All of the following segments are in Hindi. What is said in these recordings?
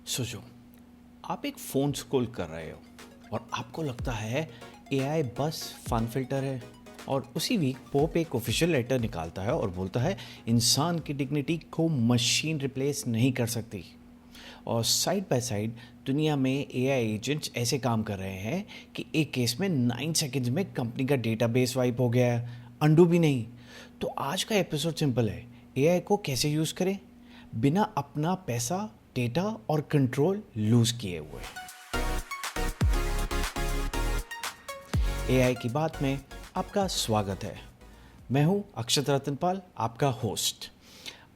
सोचो, आप एक फ़ोन स्क्रॉल कर रहे हो और आपको लगता है एआई बस फन फिल्टर है। और उसी वीक पोप एक ऑफिशियल लेटर निकालता है और बोलता है इंसान की डिग्निटी को मशीन रिप्लेस नहीं कर सकती। और साइड बाय साइड दुनिया में एआई एजेंट्स ऐसे काम कर रहे हैं कि एक केस में 9 सेकंड्स में कंपनी का डेटाबेस वाइप हो गया है, अंडू भी नहीं। तो आज का एपिसोड सिंपल है, एआई को कैसे यूज़ करें बिना अपना पैसा, डेटा और कंट्रोल लूज किए हुए। एआई की बात में आपका स्वागत है। मैं हूं अक्षत रतनपाल, आपका होस्ट।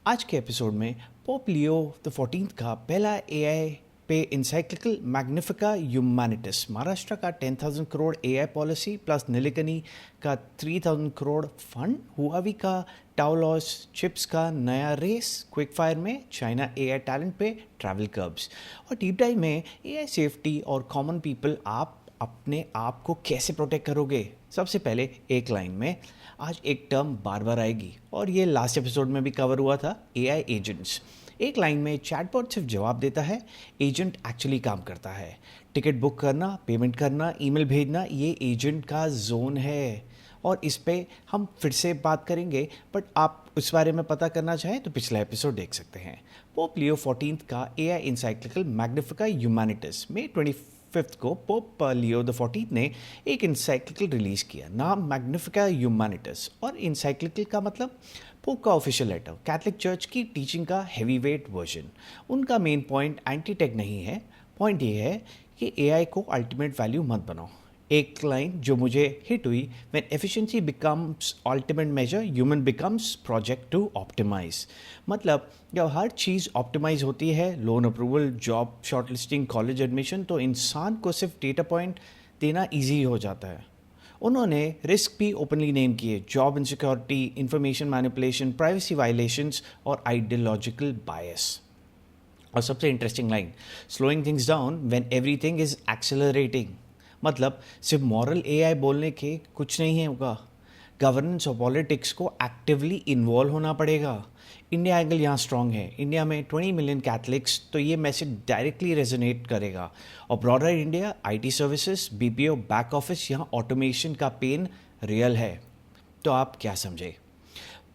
आज के एपिसोड में पोप लियो द 14th का पहला एआई पे इंसाइक्लिकल मैग्निफिका ह्यूमैनिटिस, महाराष्ट्र का 10,000 crore AI policy plus Nilekani का 3,000 करोड़ फंड, हुआवी का टाउलॉस चिप्स का नया रेस, क्विक फायर में चाइना एआई टैलेंट पे ट्रैवल कर्ब्स, और डीप डाइव में एआई सेफ्टी और कॉमन पीपल आप अपने आप को कैसे प्रोटेक्ट करोगे। सबसे पहले एक लाइन में, आज एक टर्म बार बार आएगी और ये लास्ट एपिसोड में भी कवर हुआ था, एआई एजेंट्स। एक लाइन में चैटबॉट सिर्फ जवाब देता है, एजेंट एक्चुअली काम करता है। टिकट बुक करना, पेमेंट करना, ईमेल भेजना, ये एजेंट का जोन है और इस पे हम फिर से बात करेंगे। बट आप उस बारे में पता करना चाहें तो पिछला एपिसोड देख सकते हैं। पोप लियो 14th का एआई इंसाइक्लिकल मैग्निफिका ह्यूमैनिटिस में 25th को पोप लियो द 14th ने एक इंसाइक्लिकल रिलीज किया, नाम मैग्निफिका ह्यूमैनिटिस। और इंसाइक्लिकल का मतलब पोप का ऑफिशियल लेटर, कैथलिक चर्च की टीचिंग का हैवी वेट वर्जन। उनका मेन पॉइंट एंटी टेक नहीं है, पॉइंट ये है कि एआई को अल्टीमेट वैल्यू मत बनाओ। एक लाइन जो मुझे हिट हुई, when efficiency becomes ultimate measure, human becomes project to optimise. मतलब जब हर चीज़ ऑप्टिमाइज होती है, loan approval, job shortlisting, college admission, तो इंसान को सिर्फ डेटा पॉइंट देना ईजी हो जाता है। उन्होंने रिस्क भी ओपनली नेम किए, job insecurity, information manipulation, privacy violations और आइडियोलॉजिकल बायस। और सबसे interesting line, slowing things down when everything is accelerating. मतलब सिर्फ मॉरल एआई बोलने के कुछ नहीं है होगा, गवर्नेंस और पॉलिटिक्स को एक्टिवली इन्वॉल्व होना पड़ेगा। इंडिया एंगल यहाँ स्ट्रांग है। इंडिया में 20 मिलियन कैथलिक्स, तो ये मैसेज डायरेक्टली रेजोनेट करेगा। और broader India, IT services, BPO, back office, यहाँ ऑटोमेशन का पेन रियल है। तो आप क्या समझे?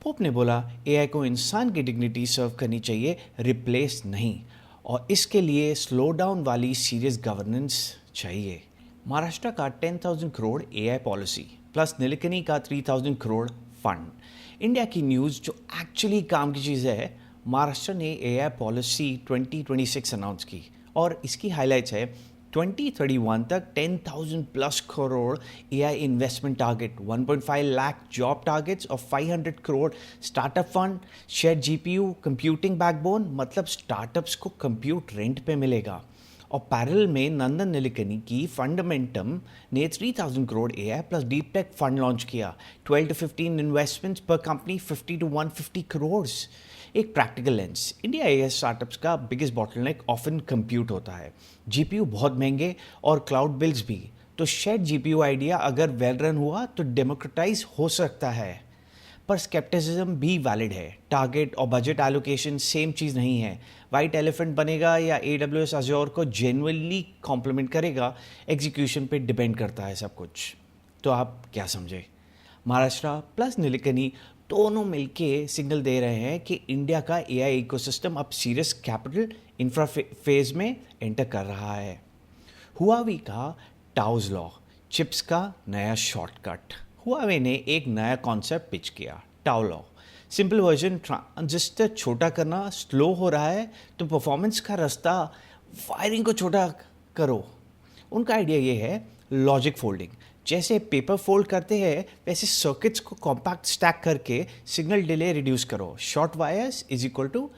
पोप ने बोला एआई को इंसान की डिग्निटी सर्व करनी चाहिए, रिप्लेस नहीं। और इसके लिए स्लो डाउन वाली सीरियस गवर्नेंस चाहिए। महाराष्ट्र का 10,000 crore AI policy plus Nilekani का 3,000 करोड़ फंड। इंडिया की न्यूज़ जो एक्चुअली काम की चीज़ है, महाराष्ट्र ने एआई पॉलिसी 2026 अनाउंस की और इसकी हाइलाइट्स है 2031 तक 10,000 plus crore AI investment target, 1.5 lakh job targets और 500 crore startup fund, share GPU, computing backbone, मतलब स्टार्टअप्स को कंप्यूट रेंट पे मिलेगा। और पैरेलल में नंदन नीलेकनी की फंडामेंटम ने 3,000 crore AI plus deep tech fund launch किया, 12 to 15 इन्वेस्टमेंट्स पर कंपनी, 50 to 150 करोड़। एक practical lens, India AI startups का बिगेस्ट बॉटलनेक ऑफन कंप्यूट होता है, जीपीयू बहुत महंगे और क्लाउड बिल्स भी। तो शेयर जीपीयू आइडिया अगर वेल रन हुआ तो डेमोक्रेटाइज हो सकता है, पर स्केप्टिसिज्म भी वैलिड है। टारगेट और बजट एलोकेशन सेम चीज़ नहीं है। वाइट एलिफेंट बनेगा या AWS अज़्योर को जेन्युइनली कॉम्प्लीमेंट करेगा, एग्जीक्यूशन पे डिपेंड करता है सब कुछ। तो आप क्या समझे? महाराष्ट्र प्लस नीलकनी दोनों मिलके सिग्नल दे रहे हैं कि इंडिया का एआई इकोसिस्टम अब सीरियस कैपिटल इंफ्रा फेज में एंटर कर रहा है। हुआवी का टाउज लॉ, चिप्स का नया शॉर्टकट। हुआवे ने एक नया कॉन्सेप्ट पिच किया, tau law. Simple version, transistor छोटा करना स्लो हो रहा है तो परफॉर्मेंस का रास्ता वायरिंग को छोटा करो। उनका आइडिया ये है, लॉजिक फोल्डिंग। जैसे पेपर फोल्ड करते हैं वैसे सर्किट्स को कॉम्पैक्ट स्टैक करके सिग्नल डिले रिड्यूस करो। Short wires is equal to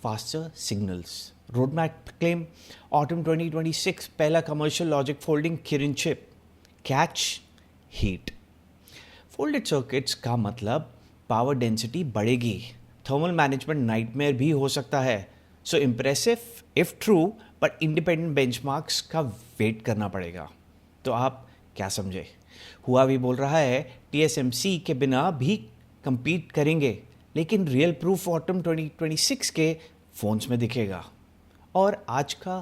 faster signals. Road map claim, autumn 2026 पहला कमर्शियल लॉजिक फोल्डिंग किरण chip. Catch, heat. Folded circuits का मतलब पावर डेंसिटी बढ़ेगी, थर्मल मैनेजमेंट नाइटमेयर भी हो सकता है। So impressive if true, but independent benchmarks का वेट करना पड़ेगा। तो आप क्या समझे? हुआवी बोल रहा है TSMC के बिना भी compete करेंगे, लेकिन रियल प्रूफ ऑटम 2026 के फोन्स में दिखेगा। और आज का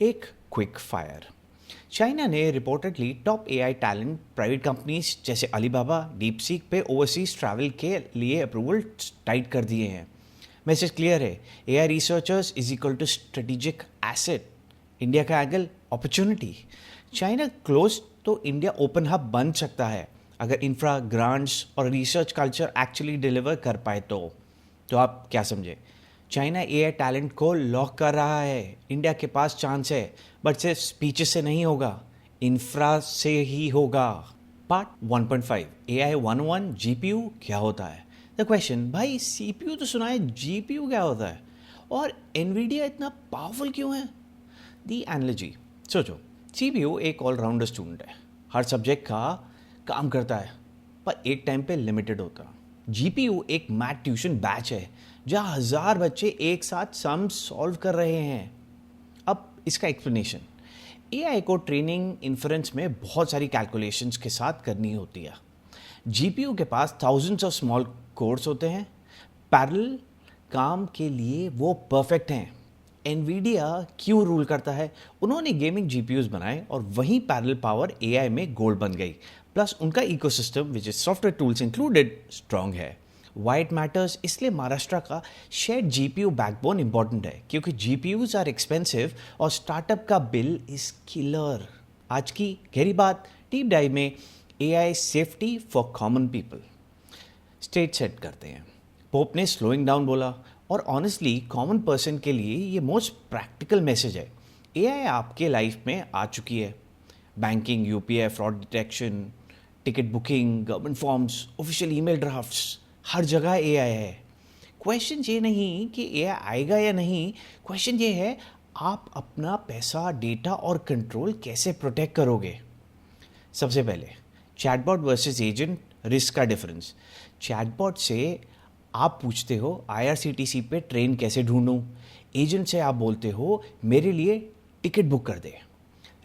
एक क्विक फायर। चाइना ने reportedly top AI talent private companies जैसे अलीबाबा, डीपसीक पे ओवरसीज ट्रैवल के लिए अप्रूवल टाइट कर दिए हैं। मैसेज क्लियर है, AI researchers is equal to strategic asset. India का एंगल अपॉर्चुनिटी। चाइना क्लोज तो इंडिया ओपन हब बन सकता है अगर इंफ्रा, ग्रांट्स और रिसर्च कल्चर एक्चुअली डिलीवर कर पाए तो आप क्या समझे? चाइना एआई टैलेंट को लॉक कर रहा है। इंडिया के पास चांस है, बट सिर्फ स्पीचेस से नहीं होगा, इंफ्रा से ही होगा। पार्ट 1.5 एआई 101 जीपीयू क्या होता है। द क्वेश्चन, भाई सीपीयू तो सुना है, जीपीयू क्या होता है और एनवीडिया इतना पावरफुल क्यों है? दी एनालॉजी, सोचो, सीपीयू एक ऑलराउंडर स्टूडेंट है, हर सब्जेक्ट का काम करता है पर एक टाइम पे लिमिटेड होता। जीपीयू एक मैथ ट्यूशन बैच है जहाँ 1000 बच्चे एक साथ सम सॉल्व कर रहे हैं। अब इसका एक्सप्लेनेशन, एआई को ट्रेनिंग इन्फ्रेंस में बहुत सारी कैलकुलेशंस के साथ करनी होती है। जीपीयू के पास थाउजेंड्स ऑफ स्मॉल कोर्स होते हैं, पैरेलल काम के लिए वो परफेक्ट हैं। एनवीडिया क्यों रूल करता है? उन्होंने गेमिंग जीपीयूज बनाए और वहीं पैरेलल पावर एआई में गोल्ड बन गई। प्लस उनका ecosystem which is software tools included strong है। वाई इट मैटर्स, इसलिए महाराष्ट्र का शेयर्ड जीपीयू बैकबोन इंपॉर्टेंट है क्योंकि जीपीयूज आर एक्सपेंसिव और स्टार्टअप का बिल इज किलर। आज की गहरी बात, डीप डाइव में AI safety for common people state set करते हैं। पोप ने स्लोइंग डाउन बोला और ऑनेस्टली कॉमन पर्सन के लिए ये मोस्ट प्रैक्टिकल मैसेज है। एआई आपके लाइफ में आ चुकी है। Banking, UPI, fraud detection, ticket booking, government forms, official email drafts, हर जगह एआई है। क्वेश्चन ये नहीं कि एआई आएगा या नहीं, क्वेश्चन ये है आप अपना पैसा, डेटा और कंट्रोल कैसे प्रोटेक्ट करोगे। सबसे पहले चैटबॉट वर्सेस एजेंट रिस्क का डिफरेंस। चैटबॉट से आप पूछते हो आईआरसीटीसी पे ट्रेन कैसे ढूंढूं, एजेंट से आप बोलते हो मेरे लिए टिकट बुक कर दे।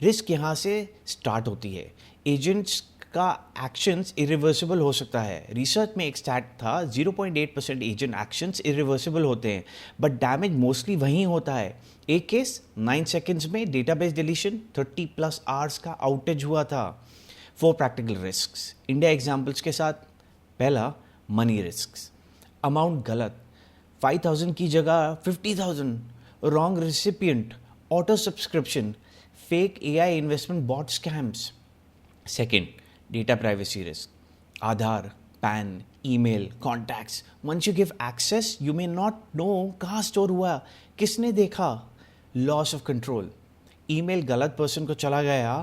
रिस्क यहाँ से स्टार्ट होती है। एजेंट्स का एक्शंस इरिवर्सिबल हो सकता है। रिसर्च में एक स्टैट था 0.8% एजेंट एक्शंस इरिवर्सिबल होते हैं, बट डैमेज मोस्टली वहीं होता है। एक केस 9 सेकेंड्स में डेटाबेस डिलीशन, 30+ आवर्स का आउटेज हुआ था। 4 प्रैक्टिकल रिस्क्स इंडिया एग्जाम्पल्स के साथ। पहला, मनी रिस्क्स। अमाउंट गलत, 5000 की जगह 50,000, wrong recipient, auto subscription, fake AI investment bot scams. Second, data privacy risk. Aadhaar, PAN, email, contacts, once you give access you may not know कहाँ स्टोर हुआ, किसने देखा। लॉस ऑफ कंट्रोल, ईमेल गलत पर्सन को चला गया,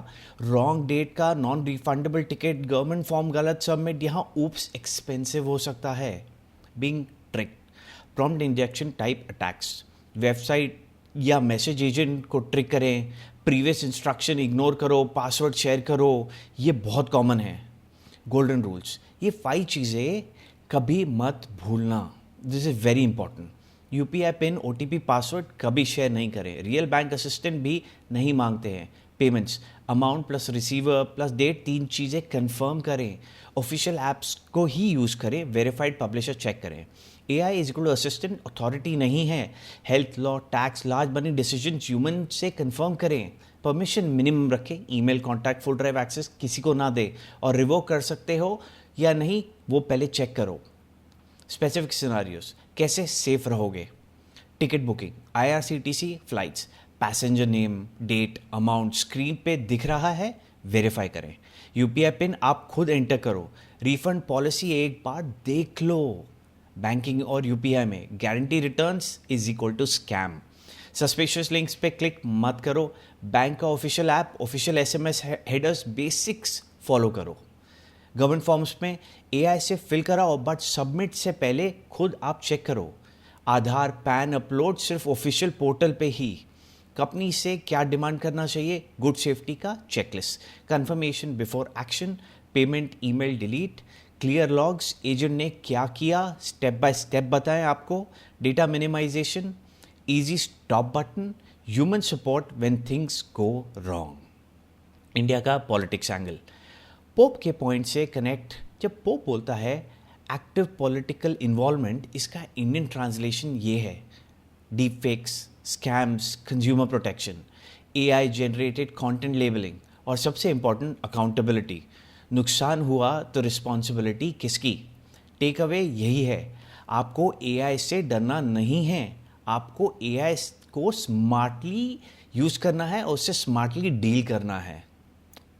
रॉन्ग डेट का non refundable ticket, government form गलत सबमिट, यहाँ ऊप्स एक्सपेंसिव हो सकता है। Being tricked, prompt injection type attacks, website या मैसेज एजेंट को ट्रिक करें, प्रीवियस इंस्ट्रक्शन इग्नोर करो, पासवर्ड शेयर करो, ये बहुत कॉमन है। गोल्डन रूल्स, ये 5 चीज़ें कभी मत भूलना, this is very important. UPI PIN, OTP, password कभी शेयर नहीं करें। रियल बैंक असिस्टेंट भी नहीं मांगते हैं। Payments, amount plus receiver plus date, 3 चीज़ें कंफर्म करें। ऑफिशियल ऐप्स को ही यूज़ करें। वेरीफाइड पब्लिशर चेक करें। AI is equal to assistant, authority नहीं है। Health, law, tax, large money decision human से कंफर्म करें। परमिशन मिनिमम रखें। Email, contact, full drive access किसी को ना दे, और रिवोक कर सकते हो या नहीं वो पहले चेक करो। स्पेसिफिक सिनारियोस, कैसे सेफ रहोगे। Ticket booking, IRCTC flights, passenger name, date, amount screen पे दिख रहा है, वेरीफाई करें। यूपीआई पिन आप खुद एंटर करो। रिफंड पॉलिसी एक बार देख लो। बैंकिंग और यूपीआई में guarantee returns is equal to scam. Suspicious links पे क्लिक मत करो। बैंक का official app, official SMS headers, basics follow करो। गवर्नमेंट फॉर्म्स में एआई से फिल कराओ, बट सबमिट से पहले खुद आप चेक करो। आधार, पैन अपलोड सिर्फ ऑफिशियल पोर्टल पे ही। कंपनी से क्या डिमांड करना चाहिए, गुड सेफ्टी का checklist. Confirmation before action, payment, email delete, clear logs, agent ने क्या किया स्टेप बाय स्टेप बताएं आपको। Data minimisation, easy stop button, human support when things go wrong. India का पॉलिटिक्स एंगल, पोप के पॉइंट से कनेक्ट। जब पोप बोलता है एक्टिव पॉलिटिकल इन्वॉल्वमेंट, इसका इंडियन ट्रांसलेशन ये है, deep fakes, scams, consumer protection, AI generated content labelling और सबसे इम्पॉर्टेंट अकाउंटेबिलिटी। नुकसान हुआ तो रिस्पॉन्सिबिलिटी किसकी? टेक अवे यही है, आपको AI से डरना नहीं है, आपको AI को स्मार्टली यूज़ करना है और उससे स्मार्टली डील करना है।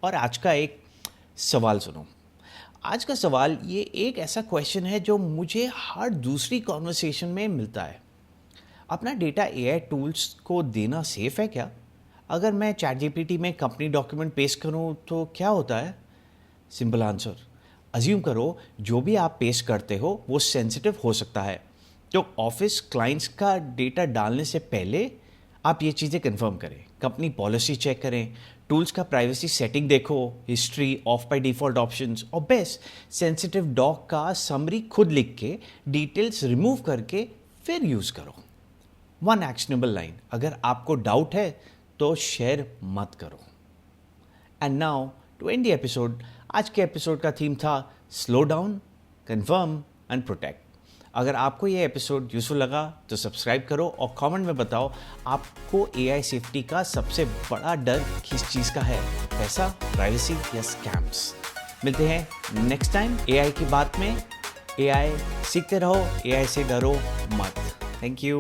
और आज का एक सवाल सुनो। आज का सवाल ये एक ऐसा क्वेश्चन है जो मुझे हर दूसरी कॉन्वर्सेशन में मिलता है। अपना डेटा AI टूल्स को देना सेफ है क्या? अगर मैं ChatGPT में कंपनी डॉक्यूमेंट पेस्ट करूं तो क्या होता है? सिंपल आंसर, अज्यूम करो जो भी आप पेस्ट करते हो वो सेंसिटिव हो सकता है। तो ऑफिस क्लाइंट्स का डेटा डालने से पहले आप ये चीज़ें कंफर्म करें, कंपनी पॉलिसी चेक करें, टूल्स का प्राइवेसी सेटिंग देखो, history, of by default options और बेस्ट सेंसिटिव डॉक का समरी खुद लिख के डिटेल्स रिमूव करके फिर यूज़ करो। वन एक्शनेबल लाइन, अगर आपको डाउट है तो शेयर मत करो। And now to end the episode, आज के एपिसोड का थीम था slow down, confirm and protect. अगर आपको ये एपिसोड यूजफुल लगा तो सब्सक्राइब करो और कमेंट में बताओ आपको AI सेफ्टी का सबसे बड़ा डर किस चीज़ का है, पैसा, प्राइवेसी या स्कैम्स। मिलते हैं नेक्स्ट टाइम AI की बात में। AI सीखते रहो, AI से डरो मत। Thank you.